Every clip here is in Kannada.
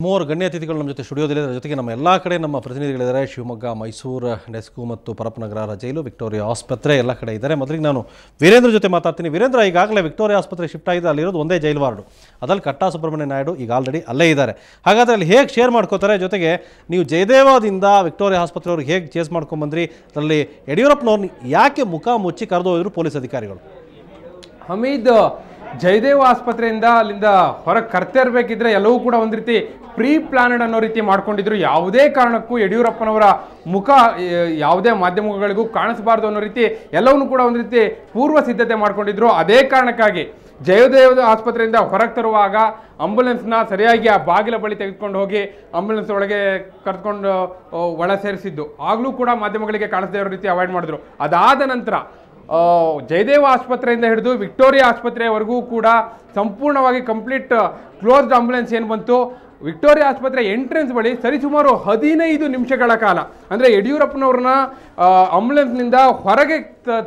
ಮೂವರು ಗಣ್ಯ ಅತಿಥಿಗಳು ನಮ್ಮ ಜೊತೆ ಸ್ಟುಡಿಯೋದಲ್ಲಿದ್ದಾರೆ. ಜೊತೆಗೆ ನಮ್ಮ ಎಲ್ಲ ಕಡೆ ನಮ್ಮ ಪ್ರತಿನಿಧಿಗಳಿದ್ದಾರೆ. ಶಿವಮೊಗ್ಗ, ಮೈಸೂರು ಡೆಸ್ಕು ಮತ್ತು ಪರಪ್ಪನಗರ ಜೈಲು, ವಿಕ್ಟೋರಿಯಾ ಆಸ್ಪತ್ರೆ ಎಲ್ಲ ಕಡೆ ಇದ್ದಾರೆ. ಮೊದಲಿಗೆ ನಾನು ವೀರೇಂದ್ರ ಜೊತೆ ಮಾತಾಡ್ತೀನಿ. ವೀರೇಂದ್ರ, ಈಗಾಗಲೇ ವಿಕ್ಟೋರಿಯಾ ಆಸ್ಪತ್ರೆ ಶಿಫ್ಟ್ ಆಗಿದೆ. ಅಲ್ಲಿರೋದು ಒಂದೇ ಜೈಲು ವಾರ್ಡು. ಅದ್ರಲ್ಲಿ ಕಟ್ಟಾ ಸುಬ್ರಹ್ಮಣ್ಯ ನಾಯ್ಡು ಈಗ ಆಲ್ರೆಡಿ ಅಲ್ಲೇ ಇದ್ದಾರೆ. ಹಾಗಾದರೆ ಅಲ್ಲಿ ಹೇಗೆ ಶೇರ್ ಮಾಡ್ಕೋತಾರೆ? ಜೊತೆಗೆ ನೀವು ಜಯದೇವದಿಂದ ವಿಕ್ಟೋರಿಯಾ ಆಸ್ಪತ್ರೆಯವ್ರಿಗೆ ಹೇಗೆ ಚೇಸ್ ಮಾಡ್ಕೊಂಡ್ಬಂದ್ರಿ? ಅದರಲ್ಲಿ ಯಡಿಯೂರಪ್ಪನವ್ರನ್ನ ಯಾಕೆ ಮುಖ ಮುಚ್ಚಿ ಕರೆದೊಯ್ದ್ರು ಪೊಲೀಸ್ ಅಧಿಕಾರಿಗಳು? ಹಮೀದ್, ಜಯದೇವ ಆಸ್ಪತ್ರೆಯಿಂದ ಅಲ್ಲಿಂದ ಹೊರಗೆ ಕರ್ತಿರ್ಬೇಕಿದ್ರೆ ಎಲ್ಲವೂ ಕೂಡ ಒಂದು ರೀತಿ ಪ್ರೀ ಪ್ಲಾನೆಡ್ ಅನ್ನೋ ರೀತಿ ಮಾಡ್ಕೊಂಡಿದ್ರು. ಯಾವುದೇ ಕಾರಣಕ್ಕೂ ಯಡಿಯೂರಪ್ಪನವರ ಮುಖ ಯಾವುದೇ ಮಾಧ್ಯಮಗಳಿಗೂ ಕಾಣಿಸಬಾರ್ದು ಅನ್ನೋ ರೀತಿ ಎಲ್ಲವನ್ನೂ ಕೂಡ ಒಂದು ರೀತಿ ಪೂರ್ವ ಸಿದ್ಧತೆ ಮಾಡ್ಕೊಂಡಿದ್ರು. ಅದೇ ಕಾರಣಕ್ಕಾಗಿ ಜಯದೇವ ಆಸ್ಪತ್ರೆಯಿಂದ ಹೊರಗೆ ತರುವಾಗ ಆಂಬುಲೆನ್ಸ್ನ ಸರಿಯಾಗಿ ಆ ಬಾಗಿಲ ಬಳಿ ತೆಗೆದುಕೊಂಡು ಹೋಗಿ ಆಂಬುಲೆನ್ಸ್ ಒಳಗೆ ಕರ್ಕೊಂಡು ಒಳ ಸೇರಿಸಿದ್ದು. ಆಗಲೂ ಕೂಡ ಮಾಧ್ಯಮಗಳಿಗೆ ಕಾಣಿಸದೇ ಇರೋ ರೀತಿ ಅವಾಯ್ಡ್ ಮಾಡಿದ್ರು. ಅದಾದ ನಂತರ ಜಯದೇವ ಆಸ್ಪತ್ರೆಯಿಂದ ಹಿಡಿದು ವಿಕ್ಟೋರಿಯಾ ಆಸ್ಪತ್ರೆಯವರೆಗೂ ಕೂಡ ಸಂಪೂರ್ಣವಾಗಿ ಕಂಪ್ಲೀಟ್ ಕ್ಲೋಸ್ಡ್ ಆಂಬುಲೆನ್ಸ್ ಏನು ಬಂತು, ವಿಕ್ಟೋರಿಯಾ ಆಸ್ಪತ್ರೆ ಎಂಟ್ರೆನ್ಸ್ ಬಳಿ ಸರಿಸುಮಾರು 15 ನಿಮಿಷಗಳ ಕಾಲ, ಅಂದರೆ ಯಡಿಯೂರಪ್ಪನವ್ರನ್ನ ಆಂಬುಲೆನ್ಸ್ನಿಂದ ಹೊರಗೆ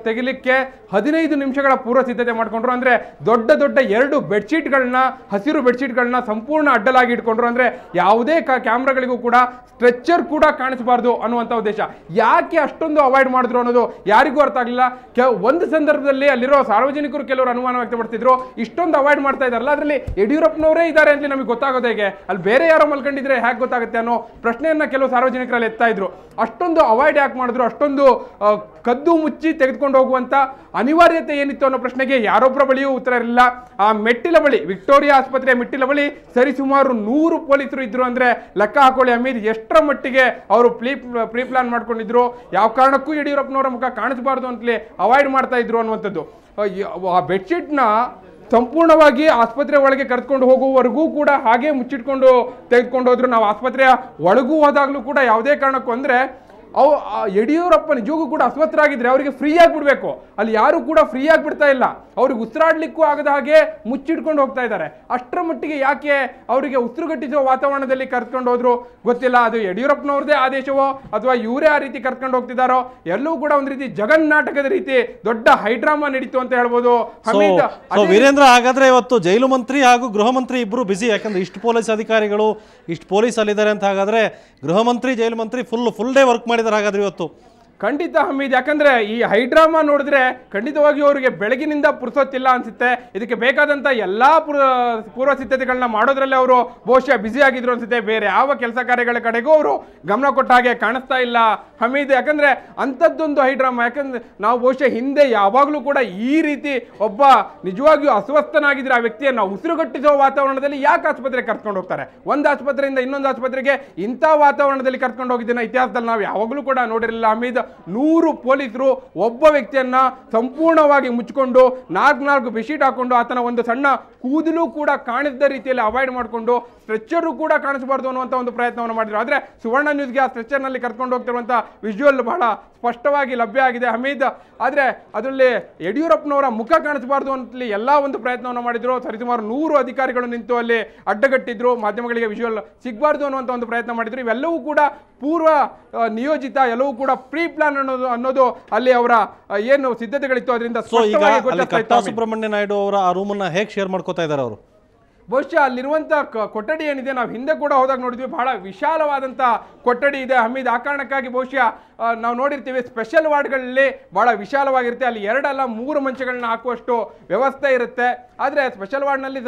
ತೆಗಿಲಿಕ್ಕೆ 15 ನಿಮಿಷಗಳ ಪೂರ್ವ ಸಿದ್ಧತೆ ಮಾಡಿಕೊಂಡ್ರು. ಅಂದರೆ ದೊಡ್ಡ ದೊಡ್ಡ 2 ಬೆಡ್ಶೀಟ್ಗಳನ್ನ, ಹಸಿರು ಬೆಡ್ಶೀಟ್ಗಳನ್ನ ಸಂಪೂರ್ಣ ಅಡ್ಡಲಾಗಿ ಇಟ್ಕೊಂಡ್ರು. ಅಂದರೆ ಯಾವುದೇ ಕ್ಯಾಮ್ರಾಗಳಿಗೂ ಕೂಡ ಸ್ಟ್ರೆಚ್ಚರ್ ಕೂಡ ಕಾಣಿಸಬಾರ್ದು ಅನ್ನುವಂಥ ಉದ್ದೇಶ. ಯಾಕೆ ಅಷ್ಟೊಂದು ಅವಾಯ್ಡ್ ಮಾಡಿದ್ರು ಅನ್ನೋದು ಯಾರಿಗೂ ಅರ್ಥ ಆಗಲಿಲ್ಲ. ಒಂದು ಸಂದರ್ಭದಲ್ಲಿ ಅಲ್ಲಿರೋ ಸಾರ್ವಜನಿಕರು ಕೆಲವರು ಅನುಮಾನ ವ್ಯಕ್ತಪಡಿಸಿದ್ರು, ಇಷ್ಟೊಂದು ಅವಾಯ್ಡ್ ಮಾಡ್ತಾ ಇದ್ದಾರಲ್ಲ, ಅದರಲ್ಲಿ ಯಡಿಯೂರಪ್ಪನವರೇ ಇದ್ದಾರೆ ಅಂತ ನಮಗೆ ಗೊತ್ತಾಗೋದು ಹೇಗೆ, ಅಲ್ಲಿ ಬೇರೆ ಯಾರೋ ಮಲ್ಕೊಂಡಿದ್ರೆ ಹೇಗೆ ಗೊತ್ತಾಗುತ್ತೆ ಅನ್ನೋ ಪ್ರಶ್ನೆಯನ್ನ ಕೆಲವು ಸಾರ್ವಜನಿಕರಲ್ಲಿ ಎತ್ತಾ ಇದ್ರು. ಅಷ್ಟೊಂದು ಅವಾಯ್ಡ್ ಯಾಕೆ ಮಾಡಿದ್ರು, ಅಷ್ಟೊಂದು ಕದ್ದು ಮುಚ್ಚಿ ತೆಗೆದುಕೊಂಡು ಹೋಗುವಂತ ಅನಿವಾರ್ಯತೆ ಏನಿತ್ತು ಅನ್ನೋ ಪ್ರಶ್ನೆಗೆ ಯಾರೊಬ್ಬರ ಬಳಿಯೂ ಉತ್ತರ ಇರಲಿಲ್ಲ. ಆ ಮೆಟ್ಟಿಲ ಬಳಿ, ವಿಕ್ಟೋರಿಯಾ ಆಸ್ಪತ್ರೆಯ ಮೆಟ್ಟಿಲ ಬಳಿ ಸರಿಸುಮಾರು 100 ಪೊಲೀಸರು ಇದ್ರು. ಅಂದ್ರೆ ಲೆಕ್ಕ ಹಾಕೊಳ್ಳಿ ಹಮೀದ್, ಎಷ್ಟರ ಮಟ್ಟಿಗೆ ಅವರು ಪ್ರೀ ಪ್ಲಾನ್ ಮಾಡ್ಕೊಂಡಿದ್ರು. ಯಾವ ಕಾರಣಕ್ಕೂ ಯಡಿಯೂರಪ್ಪನವರ ಮುಖ ಕಾಣಿಸಬಾರ್ದು ಅಂತಲೇ ಅವಾಯ್ಡ್ ಮಾಡ್ತಾ ಇದ್ರು ಅನ್ನುವಂಥದ್ದು. ಆ ಬೆಡ್ಶೀಟ್ನ ಸಂಪೂರ್ಣವಾಗಿ ಆಸ್ಪತ್ರೆ ಒಳಗೆ ಕರೆದುಕೊಂಡು ಹೋಗುವವರೆಗೂ ಕೂಡ ಹಾಗೆ ಮುಚ್ಚಿಟ್ಕೊಂಡು ತೆಗೆದುಕೊಂಡು ಹೋದ್ರು. ನಾವು ಆಸ್ಪತ್ರೆಯ ಒಳಗೂ ಹೋದಾಗಲೂ ಕೂಡ ಯಾವುದೇ ಕಾರಣಕ್ಕೂ ಅಂದರೆ ಯಡಿಯೂರಪ್ಪ ನಿಜಕ್ಕೂ ಕೂಡ ಅಸ್ವಸ್ಥರಾಗಿದ್ರೆ ಅವರಿಗೆ ಫ್ರೀ ಆಗಿ ಬಿಡಬೇಕು. ಅಲ್ಲಿ ಯಾರು ಕೂಡ ಫ್ರೀ ಆಗಿ ಬಿಡ್ತಾ ಇಲ್ಲ. ಅವ್ರಿಗೆ ಉಸಿರಾಡ್ಲಿಕ್ಕೂ ಆಗದ ಹಾಗೆ ಮುಚ್ಚಿಟ್ಕೊಂಡು ಹೋಗ್ತಾ ಇದ್ದಾರೆ. ಅಷ್ಟರ ಮಟ್ಟಿಗೆ ಯಾಕೆ ಅವರಿಗೆ ಉಸಿರುಗಟ್ಟಿಸುವ ವಾತಾವರಣದಲ್ಲಿ ಕರ್ಕೊಂಡು ಹೋದ್ರು ಗೊತ್ತಿಲ್ಲ. ಅದು ಯಡಿಯೂರಪ್ಪನವ್ರದೇ ಆದೇಶವೋ ಅಥವಾ ಇವರೇ ಆ ರೀತಿ ಕರ್ಕೊಂಡು ಹೋಗ್ತಿದ್ದಾರೋ, ಎಲ್ಲವೂ ಕೂಡ ಒಂದು ರೀತಿ ಜಗನ್ನಾಟಕದ ರೀತಿ ದೊಡ್ಡ ಹೈಡ್ರಾಮಾ ನಡೀತು ಅಂತ ಹೇಳ್ಬೋದು. ವೀರೇಂದ್ರ, ಹಾಗಾದ್ರೆ ಇವತ್ತು ಜೈಲು ಮಂತ್ರಿ ಹಾಗೂ ಗೃಹ ಮಂತ್ರಿ ಇಬ್ರು ಬಿಸಿ. ಯಾಕಂದ್ರೆ ಇಷ್ಟು ಪೊಲೀಸ್ ಅಧಿಕಾರಿಗಳು, ಇಷ್ಟು ಪೊಲೀಸ್ ಅಲ್ಲಿದ್ದಾರೆ ಅಂತ. ಹಾಗಾದ್ರೆ ಗೃಹ ಮಂತ್ರಿ, ಜೈಲು ಮಂತ್ರಿ ಫುಲ್ ಡೇ ವರ್ಕ್ ಮಾಡಿದ್ದಾರೆ ಹಾಗಾದ್ರೆ ಇವತ್ತು. ಖಂಡಿತ ಹಮೀದ್, ಯಾಕಂದ್ರೆ ಈ ಹೈಡ್ರಾಮಾ ನೋಡಿದ್ರೆ ಖಂಡಿತವಾಗಿಯೂ ಅವರಿಗೆ ಬೆಳಗಿನಿಂದ ಪುರ್ಸೊತ್ತಿಲ್ಲ ಅನ್ಸುತ್ತೆ. ಇದಕ್ಕೆ ಬೇಕಾದಂತ ಎಲ್ಲಾ ಪೂರ್ವ ಸಿದ್ಧತೆಗಳನ್ನ ಮಾಡೋದ್ರಲ್ಲಿ ಅವರು ಬಹುಶಃ ಬ್ಯುಸಿ ಆಗಿದ್ರು ಅನ್ಸುತ್ತೆ. ಬೇರೆ ಯಾವ ಕೆಲಸ ಕಾರ್ಯಗಳ ಕಡೆಗೂ ಅವರು ಗಮನ ಕೊಟ್ಟ ಹಾಗೆ ಕಾಣಿಸ್ತಾ ಇಲ್ಲ ಹಮೀದ್. ಯಾಕಂದ್ರೆ ಅಂಥದ್ದೊಂದು ಹೈಡ್ರಾಮಾ. ಯಾಕಂದ್ರೆ ನಾವು ಬಹುಶಃ ಹಿಂದೆ ಯಾವಾಗಲೂ ಕೂಡ ಈ ರೀತಿ ಒಬ್ಬ ನಿಜವಾಗಿಯೂ ಅಸ್ವಸ್ಥನಾಗಿದ್ರೆ ಆ ವ್ಯಕ್ತಿಯನ್ನು ಉಸಿರುಗಟ್ಟಿಸುವ ವಾತಾವರಣದಲ್ಲಿ ಯಾಕೆ ಆಸ್ಪತ್ರೆಗೆ ಕರ್ಕೊಂಡು ಹೋಗ್ತಾರೆ? ಒಂದು ಆಸ್ಪತ್ರೆಯಿಂದ ಇನ್ನೊಂದು ಆಸ್ಪತ್ರೆಗೆ ಇಂಥ ವಾತಾವರಣದಲ್ಲಿ ಕರ್ಕೊಂಡು ಹೋಗಿದ್ದನ್ನ ಇತಿಹಾಸದಲ್ಲಿ ನಾವು ಯಾವಾಗಲೂ ಕೂಡ ನೋಡಿರಲಿಲ್ಲ ಹಮೀದ್. 100 ಪೊಲೀಸರು ಒಬ್ಬ ವ್ಯಕ್ತಿಯನ್ನ ಸಂಪೂರ್ಣವಾಗಿ ಮುಚ್ಚಿಕೊಂಡು 4 ಬೆಡ್ಶೀಟ್ ಹಾಕೊಂಡು ಆತನ ಒಂದು ಸಣ್ಣ ಕೂದಲು ಕೂಡ ಕಾಣಿಸದ ರೀತಿಯಲ್ಲಿ ಅವಾಯ್ಡ್ ಮಾಡಿಕೊಂಡು ಸ್ಟ್ರೆಚ್ಚರು ಕೂಡ ಕಾಣಿಸಬಾರ್ದು ಅನ್ನುವಂಥ ಒಂದು ಪ್ರಯತ್ನವನ್ನು ಮಾಡಿದ್ರು. ಆದರೆ ಸುವರ್ಣ ನ್ಯೂಸ್ಗೆ ಆ ಸ್ಟ್ರೆಚ್ಚರ್ನಲ್ಲಿ ಕರ್ಕೊಂಡು ಹೋಗ್ತಿರುವಂಥ ವಿಜುವಲ್ ಬಹಳ ಸ್ಪಷ್ಟವಾಗಿ ಲಭ್ಯ ಆಗಿದೆ ಹಮೀದ್. ಆದರೆ ಅದರಲ್ಲಿ ಯಡಿಯೂರಪ್ಪನವರ ಮುಖ ಕಾಣಿಸಬಾರ್ದು ಅಂತಲ್ಲಿ ಎಲ್ಲ ಒಂದು ಪ್ರಯತ್ನವನ್ನು ಮಾಡಿದ್ರು. ಸರಿಸುಮಾರು 100 ಅಧಿಕಾರಿಗಳು ನಿಂತು ಅಲ್ಲಿ ಅಡ್ಡಗಟ್ಟಿದ್ರು. ಮಾಧ್ಯಮಗಳಿಗೆ ವಿಜುವಲ್ ಸಿಗಬಾರ್ದು ಅನ್ನುವಂಥ ಒಂದು ಪ್ರಯತ್ನ ಮಾಡಿದ್ರು. ಇವೆಲ್ಲವೂ ಕೂಡ ಪೂರ್ವ ನಿಯೋಜಿತ, ಎಲ್ಲವೂ ಕೂಡ ಪ್ರೀ ಪ್ಲಾನ್ ಅನ್ನೋದು ಅಲ್ಲಿ ಅವರ ಏನು ಸಿದ್ಧತೆಗಳಿತ್ತು ಅದರಿಂದ ಸುಬ್ರಹ್ಮಣ್ಯ ನಾಯ್ಡು ಅವರ ಆ ರೂಮನ್ನ ಹೇಗೆ ಶೇರ್ ಮಾಡ್ಕೋತಾ ಇದ್ದಾರೆ ಅವರು? ಬಹುಶಃ ಅಲ್ಲಿರುವಂಥ ಕೊಠಡಿ ಏನಿದೆ, ನಾವು ಹಿಂದೆ ಕೂಡ ಹೋದಾಗ ನೋಡಿದ್ವಿ, ಬಹಳ ವಿಶಾಲವಾದಂಥ ಕೊಠಡಿ ಇದೆ ಹಮೀದ್. ಆ ಕಾರಣಕ್ಕಾಗಿ ಬಹುಶಃ ನಾವು ನೋಡಿರ್ತೀವಿ ಸ್ಪೆಷಲ್ ವಾರ್ಡ್ಗಳಲ್ಲಿ ಬಹಳ ವಿಶಾಲವಾಗಿರುತ್ತೆ. ಅಲ್ಲಿ 2 ಅಲ್ಲ 3 ಮಂಚಗಳನ್ನ ಹಾಕುವಷ್ಟು ವ್ಯವಸ್ಥೆ ಇರುತ್ತೆ. ಆದರೆ ಸ್ಪೆಷಲ್ ವಾರ್ಡ್ನಲ್ಲಿ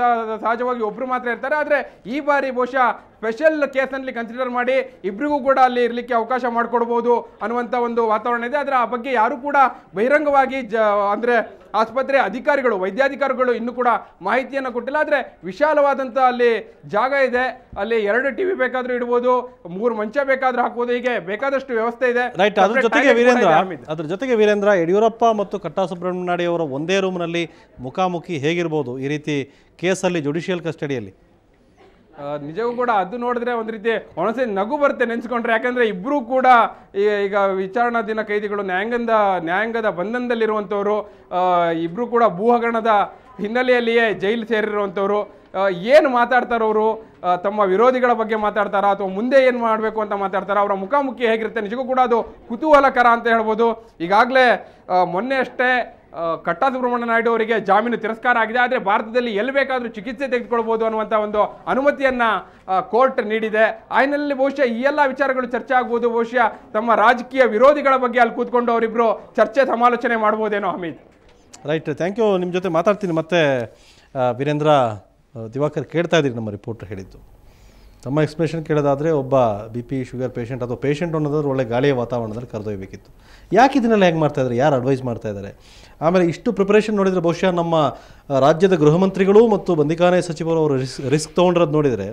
ಸಹಜವಾಗಿ ಒಬ್ಬರು ಮಾತ್ರ ಇರ್ತಾರೆ. ಆದರೆ ಈ ಬಾರಿ ಬಹುಶಃ ಸ್ಪೆಷಲ್ ಕೇಸಲ್ಲಿ ಕನ್ಸಿಡರ್ ಮಾಡಿ ಇಬ್ಬರಿಗೂ ಕೂಡ ಅಲ್ಲಿ ಇರಲಿಕ್ಕೆ ಅವಕಾಶ ಮಾಡಿಕೊಡ್ಬೋದು ಅನ್ನುವಂಥ ಒಂದು ವಾತಾವರಣ ಇದೆ. ಆದರೆ ಆ ಬಗ್ಗೆ ಯಾರು ಕೂಡ ಬಹಿರಂಗವಾಗಿ ಅಂದರೆ ಆಸ್ಪತ್ರೆ ಅಧಿಕಾರಿಗಳು, ವೈದ್ಯಾಧಿಕಾರಿಗಳು ಇನ್ನೂ ಕೂಡ ಮಾಹಿತಿಯನ್ನು ಕೊಟ್ಟಿಲ್ಲ. ಆದರೆ ವಿಶಾಲವಾದಂಥ ಅಲ್ಲಿ ಜಾಗ ಇದೆ. ಅಲ್ಲಿ 2 ಟಿವಿ ಬೇಕಾದರೂ ಇಡ್ಬೋದು, 3 ಮಂಚ ಬೇಕಾದರೂ ಹಾಕ್ಬೋದು. ಹೀಗೆ ಬೇಕಾದಷ್ಟು ವ್ಯವಸ್ಥೆ ಇದೆ. ರೈಟ್. ಅದ್ರ ಜೊತೆಗೆ ವೀರೇಂದ್ರ, ಯಡಿಯೂರಪ್ಪ ಮತ್ತು ಕಟ್ಟಾ ಸುಬ್ರಹ್ಮಣ್ಯ ನಾಯ್ಡು ಅವರ ಒಂದೇ ರೂಮ್ನಲ್ಲಿ ಮುಖಾಮುಖಿ ಹೇಗಿರ್ಬೋದು ಈ ರೀತಿ ಕೇಸಲ್ಲಿ, ಜುಡಿಷಿಯಲ್ ಕಸ್ಟಡಿಯಲ್ಲಿ? ನಿಜವೂ ಕೂಡ ಅದು ನೋಡಿದ್ರೆ ಒಂದು ರೀತಿ ಒಣಸೆ ನಗು ಬರುತ್ತೆ ನೆನೆಸ್ಕೊಂಡ್ರೆ. ಯಾಕಂದರೆ ಇಬ್ಬರೂ ಕೂಡ ಈಗ ವಿಚಾರಣಾಧೀನ ಕೈದಿಗಳು, ನ್ಯಾಯಾಂಗದ ಬಂಧನದಲ್ಲಿರುವಂಥವ್ರು. ಇಬ್ಬರೂ ಕೂಡ ಭೂ ಹಗರಣದ ಹಿನ್ನೆಲೆಯಲ್ಲಿಯೇ ಜೈಲು ಸೇರಿರುವಂಥವ್ರು. ಏನು ಮಾತಾಡ್ತಾರವರು, ತಮ್ಮ ವಿರೋಧಿಗಳ ಬಗ್ಗೆ ಮಾತಾಡ್ತಾರ ಅಥವಾ ಮುಂದೆ ಏನು ಮಾಡಬೇಕು ಅಂತ ಮಾತಾಡ್ತಾರ, ಅವರ ಮುಖಾಮುಖಿ ಹೇಗಿರುತ್ತೆ ನಿಜಕ್ಕೂ ಕೂಡ ಅದು ಕುತೂಹಲಕರ ಅಂತ ಹೇಳ್ಬೋದು. ಈಗಾಗಲೇ ಮೊನ್ನೆ ಅಷ್ಟೇ ಕಟ್ಟಾ ಸುಬ್ರಹ್ಮಣ್ಯ ನಾಯ್ಡು ಅವರಿಗೆ ಜಾಮೀನು ತಿರಸ್ಕಾರ ಆಗಿದೆ. ಆದರೆ ಭಾರತದಲ್ಲಿ ಎಲ್ಲಿ ಬೇಕಾದರೂ ಚಿಕಿತ್ಸೆ ತೆಗೆದುಕೊಳ್ಬೋದು ಅನ್ನುವಂಥ ಒಂದು ಅನುಮತಿಯನ್ನ ಕೋರ್ಟ್ ನೀಡಿದೆ. ಆ ಹಿನ್ನೆಲೆಯಲ್ಲಿ ಬಹುಶಃ ಈ ಎಲ್ಲ ವಿಚಾರಗಳು ಚರ್ಚೆ ಆಗ್ಬೋದು. ಬಹುಶಃ ತಮ್ಮ ರಾಜಕೀಯ ವಿರೋಧಿಗಳ ಬಗ್ಗೆ ಅಲ್ಲಿ ಕೂತ್ಕೊಂಡು ಅವರಿಬ್ಬರು ಚರ್ಚೆ ಸಮಾಲೋಚನೆ ಮಾಡ್ಬೋದೇನೋ. Hameed, right, thank you. ನಿಮ್ಮ ಜೊತೆ ಮಾತಾಡ್ತೀನಿ ಮತ್ತೆ. ವೀರೇಂದ್ರ, ದಿವಾಕರ್ ಕೇಳ್ತಾ ಇದ್ದೀರಿ ನಮ್ಮ ರಿಪೋರ್ಟರ್ ಹೇಳಿದ್ದು. ತಮ್ಮ ಎಕ್ಸ್ಪ್ರೆಷನ್ ಕೇಳೋದಾದರೆ ಒಬ್ಬ BP ಶುಗರ್ ಪೇಷಂಟ್ ಅಥವಾ ಪೇಷಂಟ್ ಅನ್ನೋದಾದ್ರೆ ಒಳ್ಳೆ ಗಾಳಿಯ ವಾತಾವರಣದಲ್ಲಿ ಕರೆದೊಯ್ಯಬೇಕಿತ್ತು. ಯಾಕೆ ಇದನ್ನೆಲ್ಲ ಹೆಂಗೆ ಮಾಡ್ತಾ ಇದ್ದಾರೆ, ಯಾರು ಅಡ್ವೈಸ್ ಮಾಡ್ತಾ ಇದ್ದಾರೆ? ಆಮೇಲೆ ಇಷ್ಟು ಪ್ರಿಪರೇಷನ್ ನೋಡಿದರೆ ಬಹುಶಃ ನಮ್ಮ ರಾಜ್ಯದ ಗೃಹ ಮಂತ್ರಿಗಳು ಮತ್ತು ಬಂದಿಖಾನೆ ಸಚಿವರು ಅವರು ರಿಸ್ಕ್ ತೊಗೊಂಡಿರೋದು ನೋಡಿದರೆ,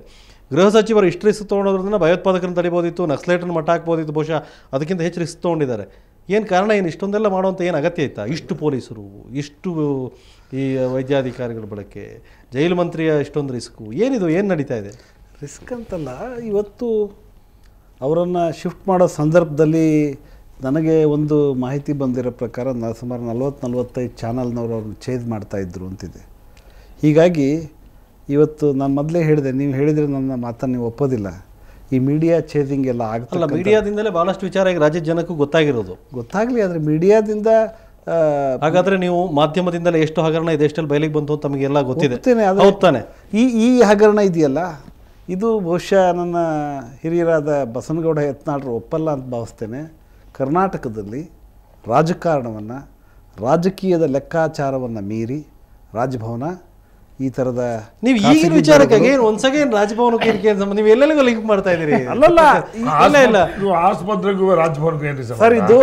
ಗೃಹ ಸಚಿವರು ಇಷ್ಟು ರಿಸ್ಕ್ ತೊಗೊಂಡೋದ್ರಿಂದ ಭಯೋತ್ಪಾದಕರನ್ನು ತಡಿಬೋದಿತ್ತು, ನಕ್ಸಲೈಟನ್ನು ಮಟ್ಟ ಹಾಕ್ಬೋದಿತ್ತು. ಬಹುಶಃ ಅದಕ್ಕಿಂತ ಹೆಚ್ಚು ರಿಸ್ಕ್ ತೊಗೊಂಡಿದ್ದಾರೆ. ಏನು ಕಾರಣ, ಏನು ಇಷ್ಟೊಂದೆಲ್ಲ ಮಾಡುವಂಥ ಏನು ಅಗತ್ಯ ಇತ್ತಾ? ಇಷ್ಟು ಪೊಲೀಸರು, ಇಷ್ಟು ಈ ವೈದ್ಯಾಧಿಕಾರಿಗಳ ಬಳಕೆ, ಜೈಲು ಮಂತ್ರಿಯ ಇಷ್ಟೊಂದು ರಿಸ್ಕು, ಏನಿದು, ಏನು ನಡೀತಾ ಇದೆ? ರಿಸ್ಕ್ ಅಂತಲ್ಲ, ಇವತ್ತು ಅವರನ್ನು ಶಿಫ್ಟ್ ಮಾಡೋ ಸಂದರ್ಭದಲ್ಲಿ ನನಗೆ ಒಂದು ಮಾಹಿತಿ ಬಂದಿರೋ ಪ್ರಕಾರ ಸುಮಾರು 40-45 ಚಾನಲ್ನವರು ಅವ್ರನ್ನ ಚೇಂಜ್ ಮಾಡ್ತಾಯಿದ್ರು ಅಂತಿದೆ. ಹೀಗಾಗಿ ಇವತ್ತು ನಾನು ಮೊದಲೇ ಹೇಳಿದೆ, ನೀವು ಹೇಳಿದರೆ ನನ್ನ ಮಾತನ್ನು ನೀವು ಒಪ್ಪೋದಿಲ್ಲ, ಈ ಮೀಡಿಯಾ ಚೇಂಜಿಂಗ್ ಎಲ್ಲ ಆಗ್ತಲ್ಲ. ಮೀಡಿಯಾದಿಂದಲೇ ಭಾಳಷ್ಟು ವಿಚಾರ ಈಗ ರಾಜ್ಯದ ಜನಕ್ಕೂ ಗೊತ್ತಾಗಲಿ. ಆದರೆ ಮೀಡಿಯಾದಿಂದ ಹಾಗಾದರೆ ನೀವು ಮಾಧ್ಯಮದಿಂದಲೇ ಎಷ್ಟು ಹಗರಣ ಇದೆ, ಎಷ್ಟೆಲ್ಲ ಬಯಲಿಗೆ ಬಂತು ಅಂತ ತಮಗೆಲ್ಲ ಗೊತ್ತಿದೆ. ತಾನೆ ಈ ಹಗರಣ ಇದೆಯಲ್ಲ, ಇದು ಬಹುಶಃ ನನ್ನ ಹಿರಿಯರಾದ ಬಸನಗೌಡ ಯತ್ನಾಳರು ಒಪ್ಪಲ್ಲ ಅಂತ ಭಾವಿಸ್ತೇನೆ. ಕರ್ನಾಟಕದಲ್ಲಿ ರಾಜಕಾರಣವನ್ನು, ರಾಜಕೀಯದ ಲೆಕ್ಕಾಚಾರವನ್ನು ಮೀರಿ ರಾಜಭವನ ಈ ಥರದ ನೀವು ಈಗಿನ ವಿಚಾರಕ್ಕಾಗಿ ಒಂದ್ಸಗೆ ರಾಜಭವನಕ್ಕೆ ನೀವು ಎಲ್ಲೆಲ್ಲಿಗೂ ಲಿಂಕ್ ಮಾಡ್ತಾ ಇದ್ದೀರಿ? ಅಲ್ಲಲ್ಲ, ಆಸ್ಪತ್ರೆಗೂ ರಾಜಭವನಕ್ಕೆ ಸರ್ ಇದು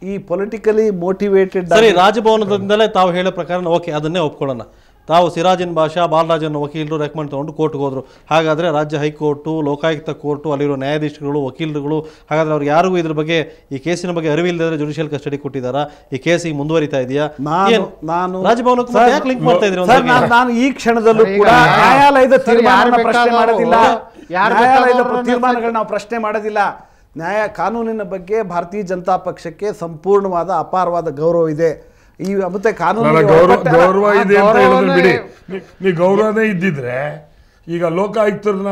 ಈ ಪೊಲಿಟಿಕಲಿ ಮೋಟಿವೇಟೆಡ್. ಸರಿ, ರಾಜಭವನದಿಂದಲೇ ತಾವು ಹೇಳೋ ಪ್ರಕಾರ ಓಕೆ, ಅದನ್ನೇ ಒಪ್ಕೊಳ್ಳೋಣ. ತಾವು ಸಿರಾಜಿನ್ ಬಾಷಾ, ಬಾಲರಾಜನ್ ವಕೀಲರು ರೆಕಮೆಂಡ್ ತೊಗೊಂಡು ಕೋರ್ಟ್ಗೆ ಹೋದರು. ಹಾಗಾದರೆ ರಾಜ್ಯ ಹೈಕೋರ್ಟು, ಲೋಕಾಯುಕ್ತ ಕೋರ್ಟು, ಅಲ್ಲಿರೋ ನ್ಯಾಯಾಧೀಶರುಗಳು, ವಕೀಲರುಗಳು, ಹಾಗಾದರೆ ಅವ್ರಿಗೆ ಯಾರಿಗೂ ಇದ್ರ ಬಗ್ಗೆ, ಈ ಕೇಸಿನ ಬಗ್ಗೆ ಅರಿವಿಲ್ಲದೆ ಜುಡಿಷಿಯಲ್ ಕಸ್ಟಡಿ ಕೊಟ್ಟಿದ್ದಾರಾ? ಈ ಕೇಸ್ ಈಗ ಮುಂದುವರಿತಾ ಇದೆಯಾ? ನಾನು ರಾಜಭವನಕ್ಕೆ ಯಾಕೆ ಲಿಂಕ್ ಮಾಡ್ತಾ ಇದ್ದೀರಿ? ನಾನು ಈ ಕ್ಷಣದಲ್ಲೂ ಕೂಡ ನ್ಯಾಯಾಲಯದ ತೀರ್ಮಾನಗಳನ್ನ ಪ್ರಶ್ನೆ ಮಾಡೋದಿಲ್ಲ. ನ್ಯಾಯಾಲಯದ ತೀರ್ಮಾನಗಳನ್ನ ನಾವು ಪ್ರಶ್ನೆ ಮಾಡೋದಿಲ್ಲ. ಕಾನೂನಿನ ಬಗ್ಗೆ ಭಾರತೀಯ ಜನತಾ ಪಕ್ಷಕ್ಕೆ ಸಂಪೂರ್ಣವಾದ ಅಪಾರವಾದ ಗೌರವ ಇದೆ. ಈ ಮತ್ತೆ ಕಾನೂನು ಗೌರವ ಇದೆ ಅಂತ ಹೇಳಿದ್ರೆ ಬಿಡಿ, ನೀವು ಗೌರವನೇ ಇದ್ದಿದ್ರೆ ಈಗ ಲೋಕಾಯುಕ್ತರನ್ನ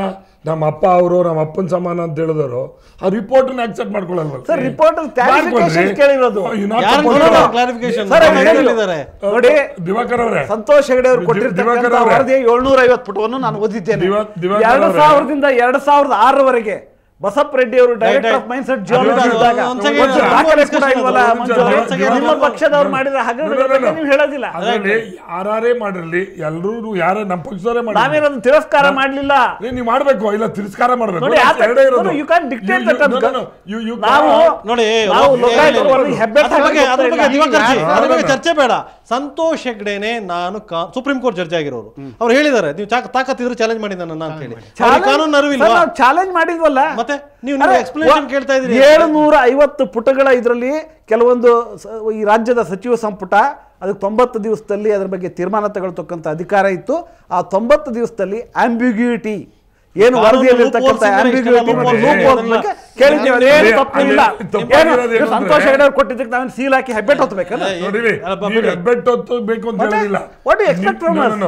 ನಮ್ಮ ಅಪ್ಪ ಅವರು, ನಮ್ಮ ಅಪ್ಪನ ಸಮಾನ ಅಂತ ಹೇಳಿದವರು ಆ ರಿಪೋರ್ಟ್ ಆಕ್ಸೆಪ್ಟ್ ಮಾಡ್ಕೊಳ್ಳಲ್ವಲ್ಲ ಸರ್? ರಿಪೋರ್ಟ್ ಕೇಳಿರೋದು ನೋಡಿ, ದಿವಾಕರ್ ಅವರೇ, ಸಂತೋಷ್ ಹೆಗಡೆ ಅವರು ಕೊಟ್ಟಿರ್ತಕ್ಕಂಥ ವರದಿ 750 ಪುಟವನ್ನು ನಾನು ಓದಿದ್ದೇನೆ. 2000ದಿಂದ 2006ರವರೆಗೆ ಬಸಪ್ಪ ರೆಡ್ಡಿ ಅವರು director of mains and geology ಇದ್ದಾಗ ದಾಖಲೆ ಕೂಡ ಇಲ್ವಲ್ಲ? ನಿಮ್ಮ ಪಕ್ಷದವ್ರು ಮಾಡಿದ್ರೆ ಹಗರಣ ನೀವು ಹೇಳೋದಿಲ್ಲ. ಯಾರೇ ಮಾಡಿರ್ಲಿ, ಎಲ್ಲರೂ ಯಾರೇ ನಮ್ಮ ಪಕ್ಷದವರೇ ಮಾಡಿ, ನಾವೇನದು ತಿರಸ್ಕಾರ ಮಾಡ್ಲಿಲ್ಲ. ನೀವು ಮಾಡ್ಬೇಕು, ಇಲ್ಲ ತಿರಸ್ಕಾರ ಮಾಡ್ಬೇಕು. ಚರ್ಚೆ ಬೇಡ. ಸಂತೋಷ್ ಹೆಗ್ಡೆನೆ ನಾನು ಸುಪ್ರೀಂ ಕೋರ್ಟ್ ಜಡ್ಜ್ ಆಗಿರೋರು, ಅವ್ರು ಹೇಳಿದ್ದಾರೆ ನೀವು ತಾಕತ್ತಿದ್ರೆ ಚಾಲೆಂಜ್ ಮಾಡಿ ನನ್ನ ಅಂತ ಹೇಳಿ. ಕಾನೂನು ಅರಿವಿಲ್ಲ, ಚಾಲೆಂಜ್ ಮಾಡಿದ್ವಲ್ಲ. ಮತ್ತೆ ನೀವು ಎಕ್ಸ್ಪ್ಲೇಷನ್ ಕೇಳ್ತಾ ಇದ್ದೀರಿ. 750 ಪುಟಗಳ ಇದರಲ್ಲಿ ಕೆಲವೊಂದು ಈ ರಾಜ್ಯದ ಸಚಿವ ಸಂಪುಟ ಅದಕ್ಕೆ 90 ದಿವಸದಲ್ಲಿ ಅದರ ಬಗ್ಗೆ ತೀರ್ಮಾನ ತಗೊಳ್ತಕ್ಕಂಥ ಅಧಿಕಾರ ಇತ್ತು. ಆ 90 ದಿವಸದಲ್ಲಿ ಆಂಬಿಗ್ಯೂಟಿ ಏನು ವರದಿಯಲ್ಲಿರ್ತಕ್ಕಂಥ ಆಂಬಿಗ್ಯೂಟಿ ಬಗ್ಗೆ ಕೇಳಿದ್ದೇವೆ. ಏನು ತಪ್ಪಿಲ್ಲ. ಸಂತೋಷ್ ಹೆಗಡೆ ಅವರು ಕೊಟ್ಟಿದ್ದಕ್ಕೆ ನಾವೇನು ಸೀಲ್ ಹಾಕಿ ಹೆಬ್ಬೆಟ್ ಹೊತ್ತಬೇಕಲ್ಲ? ಹೆಬ್ಬೆಟ್ ಹೊತ್ತಬೇಕು ಅಂತ ಹೇಳಿಲ್ಲ. What you expect from us?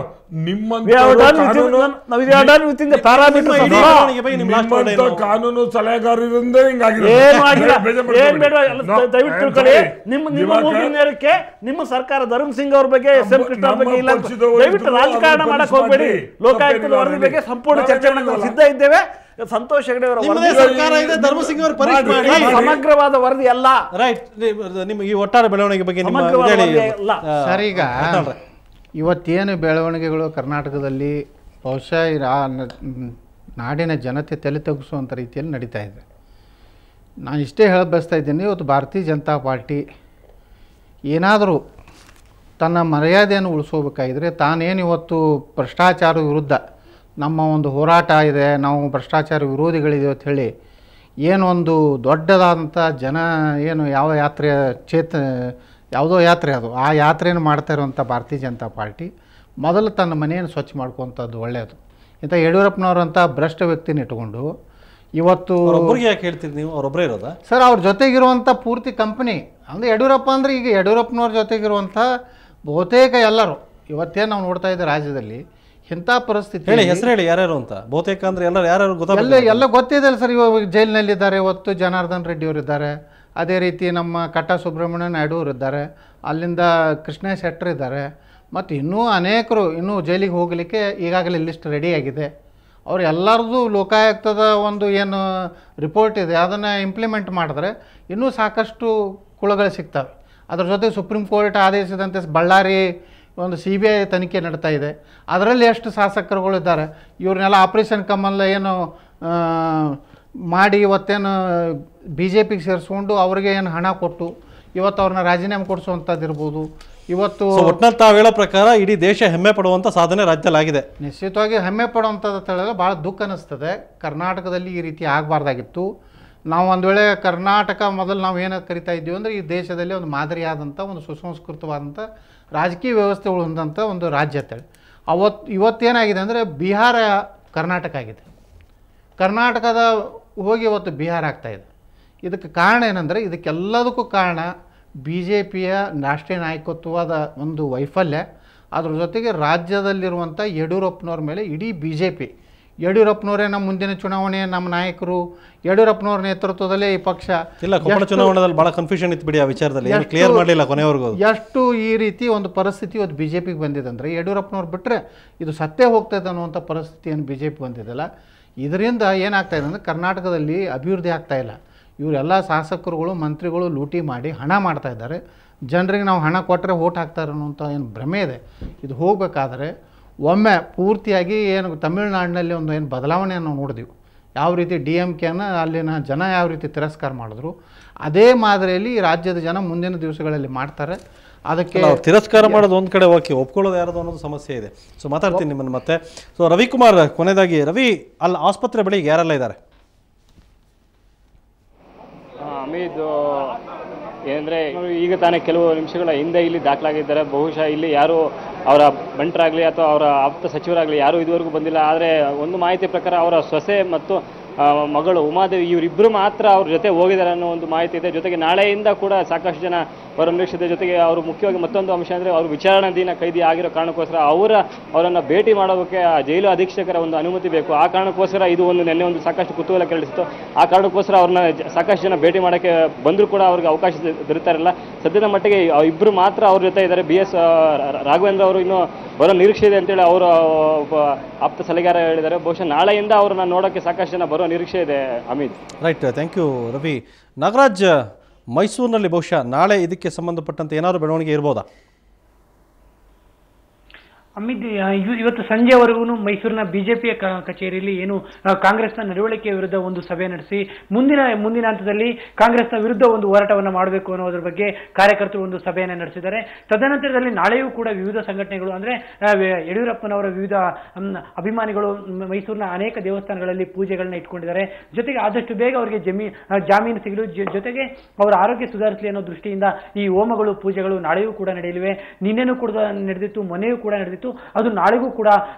ಕಾನೂನು ಸಲಹೆಗಾರರಿಂದ ನಿಮ್ಮ ಸರ್ಕಾರ ಧರ್ಮ್ ಸಿಂಗ್ ಅವ್ರ ಬಗ್ಗೆ, SM ಕೃಷ್ಣ ಬಗ್ಗೆ ಇಲ್ಲ, ದಯವಿಟ್ಟು ರಾಜಕಾರಣ ಮಾಡಕ್ ಹೋಗ್ಬೇಡಿ. ಲೋಕಾಯುಕ್ತದ ವರದಿ ಬಗ್ಗೆ ಸಂಪೂರ್ಣ ಚರ್ಚೆ ಮಾಡಕ್ಕೆ ಸಿದ್ಧ ಇದ್ದೇವೆ. ಸಂತೋಷ್ ಹೆಗಡೆ ಅವರ ಸಮಗ್ರವಾದ ವರದಿ ಅಲ್ಲ. ರೈಟ್, ನಿಮ್ಗೆ ಈ ಒಟ್ಟಾರೆ ಬೆಳವಣಿಗೆ ಬಗ್ಗೆ ಸರ್, ಈಗ ಇವತ್ತೇನು ಬೆಳವಣಿಗೆಗಳು ಕರ್ನಾಟಕದಲ್ಲಿ ಬಹುಶಃ ನಾಡಿನ ಜನತೆ ತಲೆ ತಗ್ಗಿಸುವಂಥ ರೀತಿಯಲ್ಲಿ ನಡೀತಾ ಇದೆ. ನಾನು ಇಷ್ಟೇ ಹೇಳ ಬಯಸ್ತಾ ಇದ್ದೀನಿ, ಇವತ್ತು ಭಾರತೀಯ ಜನತಾ ಪಾರ್ಟಿ ಏನಾದರೂ ತನ್ನ ಮರ್ಯಾದೆಯನ್ನು ಉಳಿಸೋಬೇಕಾಗಿದ್ರೆ ತಾನೇನು ಇವತ್ತು ಭ್ರಷ್ಟಾಚಾರ ವಿರುದ್ಧ ನಮ್ಮ ಒಂದು ಹೋರಾಟ ಇದೆ, ನಾವು ಭ್ರಷ್ಟಾಚಾರ ವಿರೋಧಿಗಳಿದೆ ಅಂತ ಹೇಳಿ ಏನೊಂದು ದೊಡ್ಡದಾದಂಥ ಜನ ಏನು ಯಾವ ಯಾತ್ರೆಯ ಯಾವುದೋ ಯಾತ್ರೆ ಅದು, ಆ ಯಾತ್ರೆಯನ್ನು ಮಾಡ್ತಾ ಇರುವಂಥ ಭಾರತೀಯ ಜನತಾ ಪಾರ್ಟಿ ಮೊದಲು ತನ್ನ ಮನೆಯನ್ನು ಸ್ವಚ್ಛ ಮಾಡ್ಕೊವಂಥದ್ದು ಒಳ್ಳೆಯದು. ಇಂಥ ಯಡಿಯೂರಪ್ಪನವರಂಥ ಭ್ರಷ್ಟ ವ್ಯಕ್ತಿನ ಇಟ್ಕೊಂಡು ಇವತ್ತು ಯಾಕೆ ಹೇಳ್ತೀರಿ ನೀವು? ಅವರೊಬ್ಬರೇ ಇರೋದಾ ಸರ್? ಅವ್ರ ಜೊತೆಗಿರುವಂಥ ಪೂರ್ತಿ ಕಂಪ್ನಿ ಅಂದರೆ ಯಡಿಯೂರಪ್ಪ ಅಂದರೆ ಈಗ ಯಡಿಯೂರಪ್ಪನವ್ರ ಜೊತೆಗಿರುವಂಥ ಬಹುತೇಕ ಎಲ್ಲರೂ ಇವತ್ತೇನು ನಾವು ನೋಡ್ತಾ ಇದ್ದೆ ರಾಜ್ಯದಲ್ಲಿ ಇಂಥ ಪರಿಸ್ಥಿತಿ. ಹೇಳಿ, ಹೆಸರು ಹೇಳಿ, ಯಾರ್ಯಾರು ಅಂತ. ಬಹುತೇಕ ಅಂದರೆ ಯಾರ್ಯಾರು ಎಲ್ಲ ಗೊತ್ತಿದೆ ಸರ್. ಇವಾಗ ಜೈಲಿನಲ್ಲಿದ್ದಾರೆ. ಇವತ್ತು ಜನಾರ್ದನ್ ರೆಡ್ಡಿ ಅವರಿದ್ದಾರೆ, ಅದೇ ರೀತಿ ನಮ್ಮ ಕಟ್ಟಾ ಸುಬ್ರಹ್ಮಣ್ಯ ನಾಯ್ಡು ಅವರಿದ್ದಾರೆ, ಅಲ್ಲಿಂದ ಕೃಷ್ಣ ಶೆಟ್ಟರ್ ಇದ್ದಾರೆ, ಮತ್ತು ಇನ್ನೂ ಅನೇಕರು ಇನ್ನೂ ಜೈಲಿಗೆ ಹೋಗಲಿಕ್ಕೆ ಈಗಾಗಲೇ ಲಿಸ್ಟ್ ರೆಡಿಯಾಗಿದೆ. ಅವ್ರು ಎಲ್ಲರದ್ದು ಲೋಕಾಯುಕ್ತದ ಒಂದು ಏನು ರಿಪೋರ್ಟ್ ಇದೆ ಅದನ್ನು ಇಂಪ್ಲಿಮೆಂಟ್ ಮಾಡಿದ್ರೆ ಇನ್ನೂ ಸಾಕಷ್ಟು ಕುಳಗಳು ಸಿಗ್ತವೆ. ಅದ್ರ ಜೊತೆ ಸುಪ್ರೀಂ ಕೋರ್ಟ್ ಆದೇಶದಂತೆ ಬಳ್ಳಾರಿ ಒಂದು CBI ತನಿಖೆ ನಡೀತಾ ಇದೆ. ಅದರಲ್ಲಿ ಎಷ್ಟು ಶಾಸಕರುಗಳಿದ್ದಾರೆ, ಇವ್ರನ್ನೆಲ್ಲ ಆಪರೇಷನ್ ಕಮಲ್ ಏನು ಮಾಡಿ ಇವತ್ತೇನು BJPಗೆ ಸೇರಿಸ್ಕೊಂಡು ಅವ್ರಿಗೆ ಏನು ಹಣ ಕೊಟ್ಟು ಇವತ್ತು ಅವ್ರನ್ನ ರಾಜೀನಾಮೆ ಕೊಡಿಸುವಂಥದ್ದು ಇರ್ಬೋದು. ಇವತ್ತು ಒಟ್ನಲ್ಲಿ ತಾವು ಹೇಳೋ ಪ್ರಕಾರ ಇಡೀ ದೇಶ ಹೆಮ್ಮೆ ಪಡುವಂಥ ಸಾಧನೆ ರಾಜ್ಯದಲ್ಲಿ ಆಗಿದೆ. ನಿಶ್ಚಿತವಾಗಿ ಹೆಮ್ಮೆ ಪಡುವಂಥದ್ದು ಹೇಳಿದ್ರೆ ಭಾಳ ದುಃಖ ಅನ್ನಿಸ್ತದೆ. ಕರ್ನಾಟಕದಲ್ಲಿ ಈ ರೀತಿ ಆಗಬಾರ್ದಾಗಿತ್ತು. ನಾವು ಒಂದು ವೇಳೆ ಕರ್ನಾಟಕ ಮೊದಲು ನಾವು ಏನು ಕರಿತಾ ಇದ್ದೀವಿ ಅಂದರೆ ಈ ದೇಶದಲ್ಲಿ ಒಂದು ಮಾದರಿಯಾದಂಥ ಒಂದು ಸುಸಂಸ್ಕೃತವಾದಂಥ ರಾಜಕೀಯ ವ್ಯವಸ್ಥೆಗಳು ಹೊಂದಂಥ ಒಂದು ರಾಜ್ಯ ಅಂತೇಳಿ. ಇವತ್ತೇನಾಗಿದೆ ಅಂದರೆ ಬಿಹಾರ ಕರ್ನಾಟಕ ಆಗಿದೆ, ಕರ್ನಾಟಕದ ಹೋಗಿ ಇವತ್ತು ಬಿಹಾರ ಆಗ್ತಾಯಿದೆ. ಇದಕ್ಕೆ ಕಾರಣ ಏನಂದರೆ ಇದಕ್ಕೆಲ್ಲದಕ್ಕೂ ಕಾರಣ BJPಯ ರಾಷ್ಟ್ರೀಯ ನಾಯಕತ್ವದ ಒಂದು ವೈಫಲ್ಯ. ಅದ್ರ ಜೊತೆಗೆ ರಾಜ್ಯದಲ್ಲಿರುವಂಥ ಯಡಿಯೂರಪ್ಪನವ್ರ ಮೇಲೆ ಇಡೀ BJP, ಯಡಿಯೂರಪ್ಪನವರೇ ನಮ್ಮ ಮುಂದಿನ ಚುನಾವಣೆ ನಮ್ಮ ನಾಯಕರು, ಯಡಿಯೂರಪ್ಪನವ್ರ ನೇತೃತ್ವದಲ್ಲೇ ಈ ಪಕ್ಷ ಇಲ್ಲ. ಕೊಪ್ಪಳ ಚುನಾವಣೆಯಲ್ಲಿ ಭಾಳ ಕನ್ಫ್ಯೂಷನ್ ಇತ್ತು ಬಿಡಿ, ಆ ವಿಚಾರದಲ್ಲಿ ಏನು ಕ್ಲಿಯರ್ ಮಾಡಲಿಲ್ಲ ಕೊನೆವರೆಗೂ. ಎಷ್ಟು ಈ ರೀತಿ ಒಂದು ಪರಿಸ್ಥಿತಿ ಇವತ್ತು BJPಗೆ ಬಂದಿದೆ ಅಂದರೆ ಯಡಿಯೂರಪ್ಪನವ್ರು ಬಿಟ್ಟರೆ ಇದು ಸತ್ತೇ ಹೋಗ್ತದೆ ಅನ್ನುವಂಥ ಪರಿಸ್ಥಿತಿಯನ್ನು BJP ಬಂದಿದ್ದಲ್ಲ. ಇದರಿಂದ ಏನಾಗ್ತಾಯಿದೆ ಅಂದರೆ ಕರ್ನಾಟಕದಲ್ಲಿ ಅಭಿವೃದ್ಧಿ ಆಗ್ತಾಯಿಲ್ಲ. ಇವರೆಲ್ಲ ಶಾಸಕರುಗಳು ಮಂತ್ರಿಗಳು ಲೂಟಿ ಮಾಡಿ ಹಣ ಮಾಡ್ತಾ ಇದ್ದಾರೆ. ಜನರಿಗೆ ನಾವು ಹಣ ಕೊಟ್ಟರೆ ಓಟ್ ಹಾಕ್ತಾರೆ ಅನ್ನೋಂಥ ಏನು ಭ್ರಮೆ ಇದೆ. ಇದು ಹೋಗಬೇಕಾದ್ರೆ ಒಮ್ಮೆ ಪೂರ್ತಿಯಾಗಿ ಏನು ತಮಿಳುನಾಡಿನಲ್ಲಿ ಒಂದು ಏನು ಬದಲಾವಣೆಯನ್ನು ನೋಡಿದೆವು, ಯಾವ ರೀತಿ DMKನ ಅಲ್ಲಿನ ಜನ ಯಾವ ರೀತಿ ತಿರಸ್ಕಾರ ಮಾಡಿದ್ರು, ಅದೇ ಮಾದರಿಯಲ್ಲಿ ಈ ರಾಜ್ಯದ ಜನ ಮುಂದಿನ ದಿವಸಗಳಲ್ಲಿ ಮಾಡ್ತಾರೆ. ಅದಕ್ಕೆ ತಿರಸ್ಕಾರ ಮಾಡೋದು ಒಂದು ಕಡೆ ಓಕೆ, ಒಪ್ಕೊಳ್ಳೋದು ಯಾರದು ಅನ್ನೋದು ಸಮಸ್ಯೆ ಇದೆ. ಸೊ ಮಾತಾಡ್ತೀನಿ ನಿಮ್ಮನ್ನು ಮತ್ತೆ. ಸೊ ರವಿಕುಮಾರ್, ಕೊನೆಯದಾಗಿ ರವಿ, ಅಲ್ಲಿ ಆಸ್ಪತ್ರೆ ಬಳಿ ಯಾರೆಲ್ಲ ಇದ್ದಾರೆ? ಅಮೀದ್ ಏನಂದರೆ ಈಗ ತಾನೇ ಕೆಲವು ನಿಮಿಷಗಳ ಹಿಂದೆ ಇಲ್ಲಿ ದಾಖಲಾಗಿದ್ದಾರೆ. ಬಹುಶಃ ಇಲ್ಲಿ ಯಾರು ಅವರ ಬಂಟರಾಗಲಿ ಅಥವಾ ಅವರ ಆಪ್ತ ಸಚಿವರಾಗಲಿ ಯಾರೂ ಇದುವರೆಗೂ ಬಂದಿಲ್ಲ. ಆದರೆ ಒಂದು ಮಾಹಿತಿ ಪ್ರಕಾರ ಅವರ ಸೊಸೆ ಮತ್ತು ಮಗಳು ಉಮಾದೇವಿ ಇವರಿಬ್ಬರು ಮಾತ್ರ ಅವ್ರ ಜೊತೆ ಹೋಗಿದ್ದಾರೆ ಅನ್ನೋ ಒಂದು ಮಾಹಿತಿ ಇದೆ. ಜೊತೆಗೆ ನಾಳೆಯಿಂದ ಕೂಡ ಸಾಕಷ್ಟು ಜನ ಅವರ ನಿರೀಕ್ಷಿತ. ಜೊತೆಗೆ ಅವರು ಮುಖ್ಯವಾಗಿ ಮತ್ತೊಂದು ಅಂಶ ಅಂದರೆ ಅವರು ವಿಚಾರಣಾಧೀನ ಕೈದಿ ಆಗಿರೋ ಕಾರಣಕ್ಕೋಸ್ಕರ ಅವರನ್ನು ಭೇಟಿ ಮಾಡೋದಕ್ಕೆ ಆ ಜೈಲು ಅಧೀಕ್ಷಕರ ಒಂದು ಅನುಮತಿ ಬೇಕು. ಆ ಕಾರಣಕ್ಕೋಸ್ಕರ ಇದು ನೆನ್ನೆ ಒಂದು ಸಾಕಷ್ಟು ಕುತೂಹಲ ಕೆರಳಿಸಿತ್ತು. ಆ ಕಾರಣಕ್ಕೋಸ್ಕರ ಅವ್ರನ್ನ ಸಾಕಷ್ಟು ಜನ ಭೇಟಿ ಮಾಡೋಕ್ಕೆ ಬಂದರೂ ಕೂಡ ಅವ್ರಿಗೆ ಅವಕಾಶ ದೊರೀತಾ ಇರಲ್ಲ. ಸದ್ಯದ ಮಟ್ಟಿಗೆ ಇಬ್ಬರು ಮಾತ್ರ ಅವ್ರ ಜೊತೆ ಇದ್ದಾರೆ. BS ರಾಘವೇಂದ್ರ ಅವರು ಇನ್ನೂ ಬರೋ ನಿರೀಕ್ಷೆ ಇದೆ ಅಂತೇಳಿ ಅವರು ಆಪ್ತ ಸಲಹೆಗಾರ ಹೇಳಿದ್ದಾರೆ. ಬಹುಶಃ ನಾಳೆಯಿಂದ ಅವ್ರನ್ನ ನೋಡೋಕ್ಕೆ ಸಾಕಷ್ಟು ಜನ ಬರೋ ನಿರೀಕ್ಷೆ ಇದೆ. Amit, right, thank you Ravi. Nagaraj, ಮೈಸೂರಿನಲ್ಲಿ ಬಹುಶಃ ನಾಳೆ ಇದಕ್ಕೆ ಸಂಬಂಧಪಟ್ಟಂತೆ ಏನಾದರೂ ಬೆಳವಣಿಗೆ ಇರ್ಬೋದಾ? ಅಮಿತ್, ಇವತ್ತು ಸಂಜೆವರೆಗೂ ಮೈಸೂರಿನ ಬಿಜೆಪಿಯ ಕಚೇರಿಯಲ್ಲಿ ಏನು ಕಾಂಗ್ರೆಸ್ನ ನಡವಳಿಕೆಯ ವಿರುದ್ಧ ಒಂದು ಸಭೆ ನಡೆಸಿ ಮುಂದಿನ ಹಂತದಲ್ಲಿ ಕಾಂಗ್ರೆಸ್ನ ವಿರುದ್ಧ ಒಂದು ಹೋರಾಟವನ್ನು ಮಾಡಬೇಕು ಅನ್ನೋದ್ರ ಬಗ್ಗೆ ಕಾರ್ಯಕರ್ತರು ಒಂದು ಸಭೆಯನ್ನು ನಡೆಸಿದ್ದಾರೆ. ತದನಂತರದಲ್ಲಿ ನಾಳೆಯೂ ಕೂಡ ವಿವಿಧ ಸಂಘಟನೆಗಳು ಅಂದರೆ ಯಡಿಯೂರಪ್ಪನವರ ವಿವಿಧ ಅಭಿಮಾನಿಗಳು ಮೈಸೂರಿನ ಅನೇಕ ದೇವಸ್ಥಾನಗಳಲ್ಲಿ ಪೂಜೆಗಳನ್ನ ಇಟ್ಕೊಂಡಿದ್ದಾರೆ. ಜೊತೆಗೆ ಆದಷ್ಟು ಬೇಗ ಅವರಿಗೆ ಜಾಮೀನು ಸಿಗಲು, ಜೊತೆಗೆ ಅವರ ಆರೋಗ್ಯ ಸುಧಾರಿಸಲಿ ಅನ್ನೋ ದೃಷ್ಟಿಯಿಂದ ಈ ಹೋಮಗಳು ಪೂಜೆಗಳು ನಾಳೆಯೂ ಕೂಡ ನಡೆಯಲಿವೆ. ನಿನ್ನೆನೂ ಕೂಡ ನಡೆದಿತ್ತು, ಮೊನ್ನೆಯೂ ಕೂಡ ನಡೆದಿತ್ತು, ಅದು ನಾಳೆಗೂ ಕೂಡ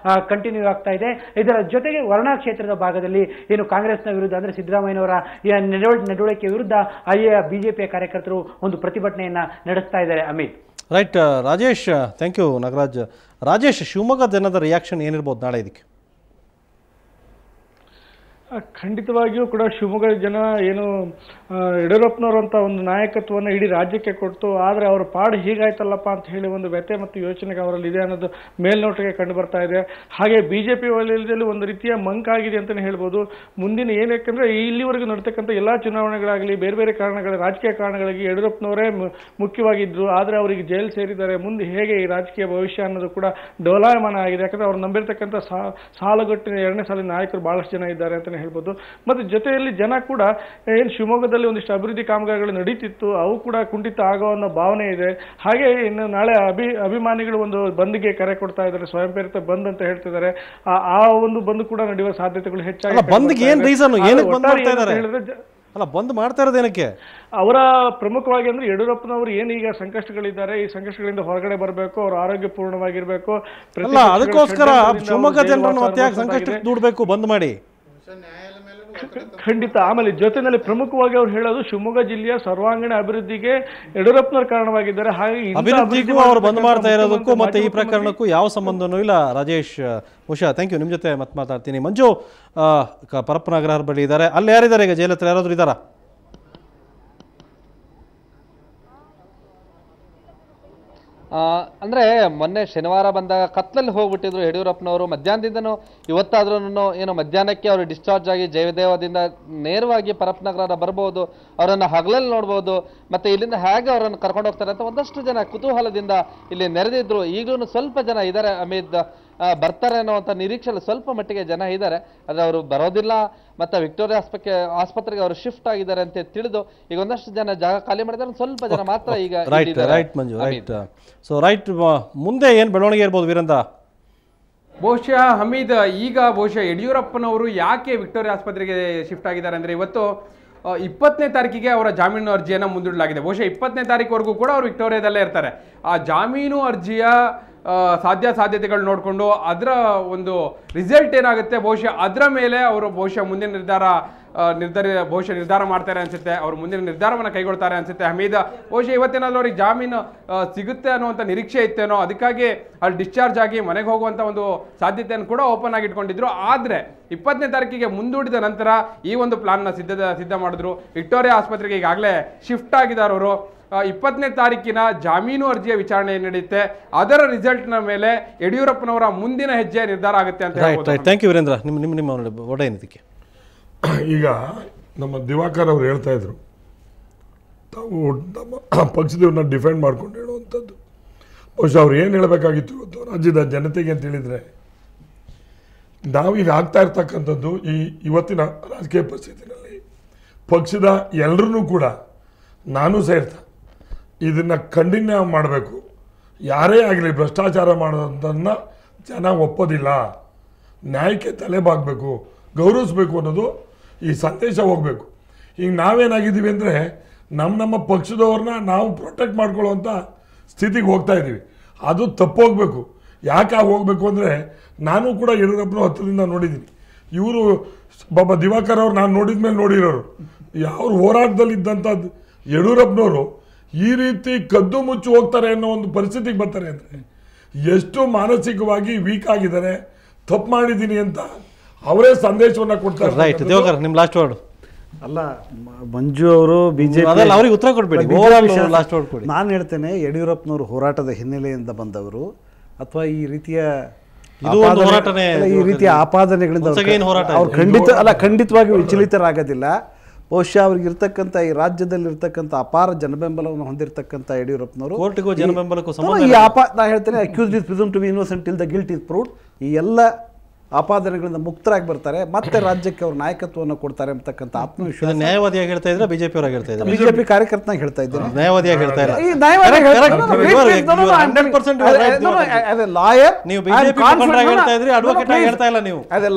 ಕಂಟಿನ್ಯೂ ಆಗ್ತಾ ಇದೆ. ಇದರ ಜೊತೆಗೆ ವರ್ಣಾ ಕ್ಷೇತ್ರದ ಭಾಗದಲ್ಲಿ ಏನು ಕಾಂಗ್ರೆಸ್ನ ವಿರುದ್ಧ ಅಂದ್ರೆ ಸಿದ್ದರಾಮಯ್ಯನವರ ನಡವಳಿಕೆ ವಿರುದ್ಧ ಬಿಜೆಪಿಯ ಕಾರ್ಯಕರ್ತರು ಒಂದು ಪ್ರತಿಭಟನೆಯನ್ನ ನಡೆಸ್ತಾ ಇದ್ದಾರೆ. Amit, right. Rajesh, thank you Nagaraj. Rajesh, Shivamogga ಜನದ ರಿಯಾಕ್ಷನ್ ಏನಿರ್ಬೋದು ನಾಳೆ ಇದಕ್ಕೆ? ಖಂಡಿತವಾಗಿಯೂ ಕೂಡ ಶಿವಮೊಗ್ಗ ಜನ ಏನು ಯಡಿಯೂರಪ್ಪನವರಂಥ ಒಂದು ನಾಯಕತ್ವವನ್ನು ಇಡೀ ರಾಜ್ಯಕ್ಕೆ ಕೊಡ್ತು, ಆದರೆ ಅವರ ಪಾಡು ಹೀಗಾಯ್ತಲ್ಲಪ್ಪ ಅಂತ ಹೇಳಿ ಒಂದು ವ್ಯಥೆ ಮತ್ತು ಯೋಚನೆಗೆ ಅವರಲ್ಲಿ ಇದೆ ಅನ್ನೋದು ಮೇಲ್ನೋಟಕ್ಕೆ ಕಂಡು ಬರ್ತಾ ಇದೆ. ಹಾಗೆ ಬಿಜೆಪಿ ವಲಯದಲ್ಲಿ ಒಂದು ರೀತಿಯ ಮಂಕಾಗಿದೆ ಅಂತಲೇ ಹೇಳ್ಬೋದು. ಮುಂದಿನ ಏನಕ್ಕೆಂದ್ರೆ ಇಲ್ಲಿವರೆಗೂ ನಡ್ತಕ್ಕಂಥ ಎಲ್ಲ ಚುನಾವಣೆಗಳಾಗಲಿ ಬೇರೆ ಬೇರೆ ಕಾರಣಗಳ ರಾಜಕೀಯ ಕಾರಣಗಳಿಗೆ ಯಡಿಯೂರಪ್ಪನವರೇ ಮುಖ್ಯವಾಗಿದ್ರು, ಆದರೆ ಅವರಿಗೆ ಜೈಲು ಸೇರಿದ್ದಾರೆ. ಮುಂದೆ ಹೇಗೆ ಈ ರಾಜಕೀಯ ಭವಿಷ್ಯ ಅನ್ನೋದು ಕೂಡ ಡೋಲಾಯಮಾನ ಆಗಿದೆ. ಯಾಕಂದ್ರೆ ಅವ್ರು ನಂಬಿರ್ತಕ್ಕಂಥ ಸಾಲುಗಟ್ಟಿನ ಎರಡನೇ ಸಾಲಿನ ನಾಯಕರು ಬಹಳಷ್ಟು ಜನ ಇದ್ದಾರೆ ಅಂತಲೇ ಹೇಳ್ಬೋದು. ಮತ್ತು ಜೊತೆಯಲ್ಲಿ ಜನ ಕೂಡ ಏನು ಶಿವಮೊಗ್ಗದಲ್ಲಿ ಒಂದಿಷ್ಟು ಅಭಿವೃದ್ಧಿ ಕಾಮಗಾರಿಗಳು ನಡೀತಿತ್ತು, ಅವು ಕೂಡ ಕುಂಠಿತ ಆಗೋ ಅನ್ನೋ ಭಾವನೆ ಇದೆ. ಹಾಗೆ ಇನ್ನು ನಾಳೆ ಅಭಿಮಾನಿಗಳು ಒಂದು ಬಂದ್ಗೆ ಕರೆ ಕೊಡ್ತಾ ಇದ್ದಾರೆ, ಸ್ವಯಂ ಪ್ರೇರಿತ ಬಂದ್ ಅಂತ ಹೇಳ್ತಿದ್ದಾರೆ. ಆ ಒಂದು ಬಂದ್ ಕೂಡ ನಡೆಯುವ ಸಾಧ್ಯತೆಗಳು ಹೆಚ್ಚಾಗಿ. ಅಲ್ಲ, ಬಂದ್ ಮಾಡ್ತಾ ಇರೋದೇನಕ್ಕೆ? ಅವರ ಪ್ರಮುಖವಾಗಿ ಅಂದ್ರೆ ಯಡಿಯೂರಪ್ಪನವರು ಏನೀಗ ಸಂಕಷ್ಟಗಳಿದ್ದಾರೆ, ಈ ಸಂಕಷ್ಟಗಳಿಂದ ಹೊರಗಡೆ ಬರಬೇಕು, ಅವ್ರ ಆರೋಗ್ಯ ಪೂರ್ಣವಾಗಿರ್ಬೇಕು. ಅದಕ್ಕೋಸ್ಕರ ಶಿವಮೊಗ್ಗ ಜನರನ್ನು ಮತ್ತೆ ಸಂಕಷ್ಟಕ್ಕೆ ದೂಡಬೇಕು, ಬಂದ್ ಮಾಡಿ. ಖಂಡಿತ. ಆಮೇಲೆ ಜೊತೆನಲ್ಲಿ ಪ್ರಮುಖವಾಗಿ ಅವ್ರು ಹೇಳೋದು ಶಿವಮೊಗ್ಗ ಜಿಲ್ಲೆಯ ಸರ್ವಾಂಗೀಣ ಅಭಿವೃದ್ಧಿಗೆ ಯಡಿಯೂರಪ್ಪನವರು ಕಾರಣವಾಗಿದ್ದಾರೆ. ಹಾಗೆ ಅಭಿವೃದ್ಧಿಗೂ ಅವರು ಬಂದ್ ಮಾಡ್ತಾ ಇರೋದಕ್ಕೂ ಮತ್ತೆ ಈ ಪ್ರಕರಣಕ್ಕೂ ಯಾವ ಸಂಬಂಧನೂ ಇಲ್ಲ. Rajesh, Usha, thank you. ನಿಮ್ಮ ಜೊತೆ ಮತ್ತೆ ಮಾತಾಡ್ತೀನಿ. ಮಂಜು, ಪರಪ್ಪನಗರ ಬಳಿ ಇದ್ದಾರೆ, ಅಲ್ಲಿ ಯಾರಿದ್ದಾರೆ ಈಗ? ಜೈಲ್ ಹತ್ರ ಯಾರಾದ್ರೂ ಇದ್ದಾರಾ? ಅಂದರೆ ಮೊನ್ನೆ ಶನಿವಾರ ಬಂದಾಗ ಕತ್ಲಲ್ಲಿ ಹೋಗ್ಬಿಟ್ಟಿದ್ರು ಯಡಿಯೂರಪ್ಪನವರು. ಮಧ್ಯಾಹ್ನದಿಂದನೂ ಇವತ್ತಾದ್ರೂ ಏನೋ ಮಧ್ಯಾಹ್ನಕ್ಕೆ ಅವರು ಡಿಸ್ಚಾರ್ಜ್ ಆಗಿ ಜಯದೇವದಿಂದ ನೇರವಾಗಿ ಪರಪ್ಪನಗರ ಬರ್ಬೋದು, ಅವರನ್ನು ಹಗಲಲ್ಲಿ ನೋಡ್ಬೋದು, ಮತ್ತು ಇಲ್ಲಿಂದ ಹೇಗೆ ಅವರನ್ನು ಕರ್ಕೊಂಡು ಹೋಗ್ತಾರೆ ಅಂತ ಒಂದಷ್ಟು ಜನ ಕುತೂಹಲದಿಂದ ಇಲ್ಲಿ ನೆರೆದಿದ್ರು. ಈಗಲೂ ಸ್ವಲ್ಪ ಜನ ಇದ್ದಾರೆ, ಅಮಿತ್ ಬರ್ತಾರೆ ಅನ್ನೋವಂಥ ನಿರೀಕ್ಷೆಯಲ್ಲಿ ಸ್ವಲ್ಪ ಮಟ್ಟಿಗೆ ಜನ ಇದ್ದಾರೆ. ಆದರೆ ಅವರು ಬರೋದಿಲ್ಲ, ಮತ್ತು ವಿಕ್ಟೋರಿಯಾ ಆಸ್ಪತ್ರೆಗೆ ಅವರು ಶಿಫ್ಟ್ ಆಗಿದ್ದಾರೆ ಅಂತ ತಿಳಿದು ಈಗ ಒಂದಷ್ಟು ಜನ ಜಾಗ ಖಾಲಿ ಮಾಡಿದ್ದಾರೆ. ಸ್ವಲ್ಪ ಜನ ಮಾತ್ರ ಈಗ ರೈಟ್ ಮಂಜು, ರೈಟ್. ಸೊ ರೈಟ್, ಮುಂದೆ ಏನು ಬೆಳವಣಿಗೆ ಇರ್ಬೋದು ವೀರೇಂದ್ರ? ಬಹುಶಃ ಹಮೀದ್, ಈಗ ಬಹುಶಃ ಯಡಿಯೂರಪ್ಪನವರು ಯಾಕೆ ವಿಕ್ಟೋರಿಯಾ ಆಸ್ಪತ್ರೆಗೆ ಶಿಫ್ಟ್ ಆಗಿದ್ದಾರೆ ಅಂದರೆ ಇವತ್ತು 20ನೇ ತಾರೀಕಿಗೆ ಅವರ ಜಾಮೀನು ಅರ್ಜಿಯನ್ನು ಮುಂದೂಡಲಾಗಿದೆ. ಬಹುಶಃ 20ನೇ ತಾರೀಕುವರೆಗೂ ಕೂಡ ಅವರು ವಿಕ್ಟೋರಿಯಾದಲ್ಲೇ ಇರ್ತಾರೆ. ಆ ಜಾಮೀನು ಅರ್ಜಿಯ ಸಾಧ್ಯತೆಗಳು ನೋಡಿಕೊಂಡು ಅದರ ಒಂದು ರಿಸಲ್ಟ್ ಏನಾಗುತ್ತೆ ಬಹುಶಃ ಅದರ ಮೇಲೆ ಅವರು ಬಹುಶಃ ಮುಂದಿನ ನಿರ್ಧಾರ ಮಾಡ್ತಾರೆ ಅನ್ಸುತ್ತೆ. ಅವರು ಮುಂದಿನ ನಿರ್ಧಾರವನ್ನು ಕೈಗೊಳ್ತಾರೆ ಅನ್ಸುತ್ತೆ. ಹಮೀದ್, ಬಹುಶಃ ಇವತ್ತೇನಾದ್ರೂ ಅವ್ರಿಗೆ ಜಾಮೀನು ಸಿಗುತ್ತೆ ಅನ್ನುವಂಥ ನಿರೀಕ್ಷೆ ಇತ್ತೇನೋ, ಅದಕ್ಕಾಗಿ ಅಲ್ಲಿ ಡಿಸ್ಚಾರ್ಜ್ ಆಗಿ ಮನೆಗೆ ಹೋಗುವಂಥ ಒಂದು ಸಾಧ್ಯತೆಯನ್ನು ಕೂಡ ಓಪನ್ ಆಗಿ ಇಟ್ಕೊಂಡಿದ್ರು. ಆದರೆ 20ನೇ ತಾರೀಕಿಗೆ ಮುಂದೂಡಿದ ನಂತರ ಈ ಒಂದು ಪ್ಲಾನ್ನ ಸಿದ್ಧ ಮಾಡಿದ್ರು. ವಿಕ್ಟೋರಿಯಾ ಆಸ್ಪತ್ರೆಗೆ ಈಗಾಗಲೇ ಶಿಫ್ಟ್ ಆಗಿದ್ದಾರೆ ಅವರು. 20ನೇ ತಾರೀಕಿನ ಜಾಮೀನು ಅರ್ಜಿಯ ವಿಚಾರಣೆ ನಡೆಯುತ್ತೆ. ಅದರ ರಿಸಲ್ಟ್ನ ಮೇಲೆ ಯಡಿಯೂರಪ್ಪನವರ ಮುಂದಿನ ಹೆಜ್ಜೆ ನಿರ್ಧಾರ ಆಗುತ್ತೆ ಅಂತ ಹೇಳ್ಬೋದು. Thank you Veerendra. ನಿಮ್ಮ ಒಡೆ ಏನಿದಕ್ಕೆ? ಈಗ ನಮ್ಮ ದಿವಾಕರ್ ಅವರು ಹೇಳ್ತಾ ಇದ್ರು, ತಾವು ನಮ್ಮ ಪಕ್ಷದವ್ರನ್ನ ಡಿಫೆಂಡ್ ಮಾಡ್ಕೊಂಡು ಹೇಳುವಂಥದ್ದು. ಬಹುಶಃ ಅವ್ರು ಏನು ಹೇಳಬೇಕಾಗಿತ್ತು ಇವತ್ತು ರಾಜ್ಯದ ಜನತೆಗೆ ಅಂತ ಹೇಳಿದರೆ, ನಾವೀಗ ಆಗ್ತಾ ಇರ್ತಕ್ಕಂಥದ್ದು ಇವತ್ತಿನ ರಾಜಕೀಯ ಪರಿಸ್ಥಿತಿನಲ್ಲಿ ಪಕ್ಷದ ಎಲ್ಲರೂ ಕೂಡ, ನಾನು ಸೇರ್ತಾ, ಇದನ್ನು ಕಂಟಿನ್ಯೂ ಮಾಡಬೇಕು. ಯಾರೇ ಆಗಲಿ ಭ್ರಷ್ಟಾಚಾರ ಮಾಡೋದನ್ನು ಜನ ಒಪ್ಪೋದಿಲ್ಲ, ನ್ಯಾಯಕ್ಕೆ ತಲೆ ಬಾಗಬೇಕು, ಗೌರವಿಸ್ಬೇಕು ಅನ್ನೋದು ಈ ಸಂದೇಶ ಹೋಗಬೇಕು. ಈಗ ನಾವೇನಾಗಿದ್ದೀವಿ ಅಂದರೆ ನಮ್ಮ ಪಕ್ಷದವ್ರನ್ನ ನಾವು ಪ್ರೊಟೆಕ್ಟ್ ಮಾಡ್ಕೊಳ್ಳುವಂಥ ಸ್ಥಿತಿಗೆ ಹೋಗ್ತಾ ಇದ್ದೀವಿ. ಅದು ತಪ್ಪೋಗಬೇಕು. ಯಾಕೆ ಹೋಗಬೇಕು ಅಂದರೆ, ನಾನು ಕೂಡ ಯಡಿಯೂರಪ್ಪನ ಹತ್ತಿರದಿಂದ ನೋಡಿದ್ದೀನಿ. ಇವರು ಬಾಬಾ ದಿವಾಕರ್ ಅವ್ರು ನಾನು ನೋಡಿದ ಮೇಲೆ ನೋಡಿರೋರು. ಯಾವ ಹೋರಾಟದಲ್ಲಿದ್ದಂಥದ್ದು ಯಡಿಯೂರಪ್ಪನವರು ಈ ರೀತಿ ಕದ್ದು ಮುಚ್ಚಿ ಹೋಗ್ತಾರೆ ಅನ್ನೋ ಒಂದು ಪರಿಸ್ಥಿತಿಗೆ ಬರ್ತಾರೆ ಅಂದರೆ ಎಷ್ಟು ಮಾನಸಿಕವಾಗಿ ವೀಕ್ ಆಗಿದ್ದಾರೆ, ತಪ್ಪು ಮಾಡಿದ್ದೀನಿ ಅಂತ ಅವರೇ ಸಂದೇಶವನ್ನು ಕೊಡ್ತಾರೆ. ರೈಟ್, ದೇವಕರ್ ನಿಮ್ಮ ಲಾಸ್ಟ್ ವರ್ಡ್. ಅಲ್ಲ, ಮಂಜು ಅವರು ಬಿಜೆಪಿ ಅವ್ರಿಗೆ ಉತ್ತರ ಕೊಡಬೇಡಿ, ಲಾಸ್ಟ್ ವರ್ಡ್ ಕೊಡಿ. ನಾನು ಹೇಳ್ತೇನೆ, ಯಡಿಯೂರಪ್ಪನವರು ಹೋರಾಟದ ಹಿನ್ನೆಲೆಯಿಂದ ಬಂದವರು ಅಥವಾ ಈ ರೀತಿಯ ಆಪಾದನೆಗಳಿಂದ ಅವ್ರು ಖಂಡಿತವಾಗಿ ವಿಚಲಿತರಾಗೋದಿಲ್ಲ. ಬಹುಶಃ ಅವ್ರಿಗೆ ಇರ್ತಕ್ಕಂಥ ಈ ರಾಜ್ಯದಲ್ಲಿರ್ತಕ್ಕಂಥ ಅಪಾರ ಜನಬೆಂಬಲವನ್ನು ಹೊಂದಿರತಕ್ಕಂಥ ಯಡಿಯೂರಪ್ಪನವರು ನಾ ಹೇಳ್ತೇನೆ, accused is presumed to be innocent till the guilt is proved. ಈ ಎಲ್ಲ ಆಪಾದನೆಗಳಿಂದ ಮುಕ್ತರಾಗಿ ಬರ್ತಾರೆ, ಮತ್ತೆ ರಾಜ್ಯಕ್ಕೆ ಅವರು ನಾಯಕತ್ವವನ್ನು ಕೊಡ್ತಾರೆ ಅಂತಕ್ಕಂಥ ಆತ್ಮವಿಶ್ವಾಸ. ನ್ಯಾಯವಾದಿಯಾಗಿ ಹೇಳ್ತಾ ಇದ್ರೆ ಬಿಜೆಪಿ ಅವರಾಗಿ ಹೇಳ್ತಾ ಇದ್ದಾರೆ, ಬಿಜೆಪಿ ಕಾರ್ಯಕರ್ತನಾಗಿ ಹೇಳ್ತಾ ಇದ್ದೇನೆ, ನ್ಯಾಯವಾದಿಯಾಗಿ ಹೇಳ್ತಾ ಇಲ್ಲ.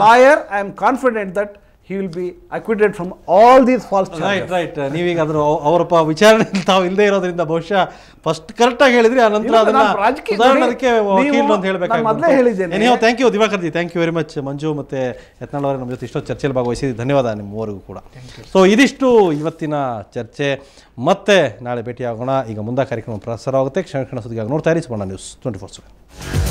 Lawyer I am confident that he will be acquitted from all these false charges. Right. ನೀವೀಗ ಅದ್ರ ಅವರ ವಿಚಾರಣೆ ತಾವು ಇಲ್ಲದೆ ಇರೋದ್ರಿಂದ ಬಹುಶಃ ಫಸ್ಟ್ ಕರೆಕ್ಟಾಗಿ ಹೇಳಿದ್ರಿ, ಆ ನಂತರ ಅದನ್ನ ಉದಾಹರಣೆಗೆ ವಕೀಲರು ಅಂತ ಹೇಳಬೇಕಾಗುತ್ತೆ. Thank you Diwakar ji, thank you very much. Manju ಮತ್ತು ಯತ್ನಾಳ್ ಅವರೇ ನಮ್ಮ ಜೊತೆ ಇಷ್ಟೊಂದು ಚರ್ಚೆಯಲ್ಲಿ ಭಾಗವಹಿಸಿದ್ದು ಧನ್ಯವಾದ ನಿಮ್ಮವರೆಗೂ ಕೂಡ. ಸೊ ಇದಿಷ್ಟು ಇವತ್ತಿನ ಚರ್ಚೆ. ಮತ್ತೆ ನಾಳೆ ಭೇಟಿಯಾಗೋಣ. ಈಗ ಮುಂದೆ ಕಾರ್ಯಕ್ರಮ ಪ್ರಸಾರವಾಗುತ್ತೆ. ಕ್ಷಣ ಸುದ್ದಿಗಾಗಿ ನೋಡ್ತಾ ಇರಿ ಸುವರ್ಣ ನ್ಯೂಸ್ 24/7.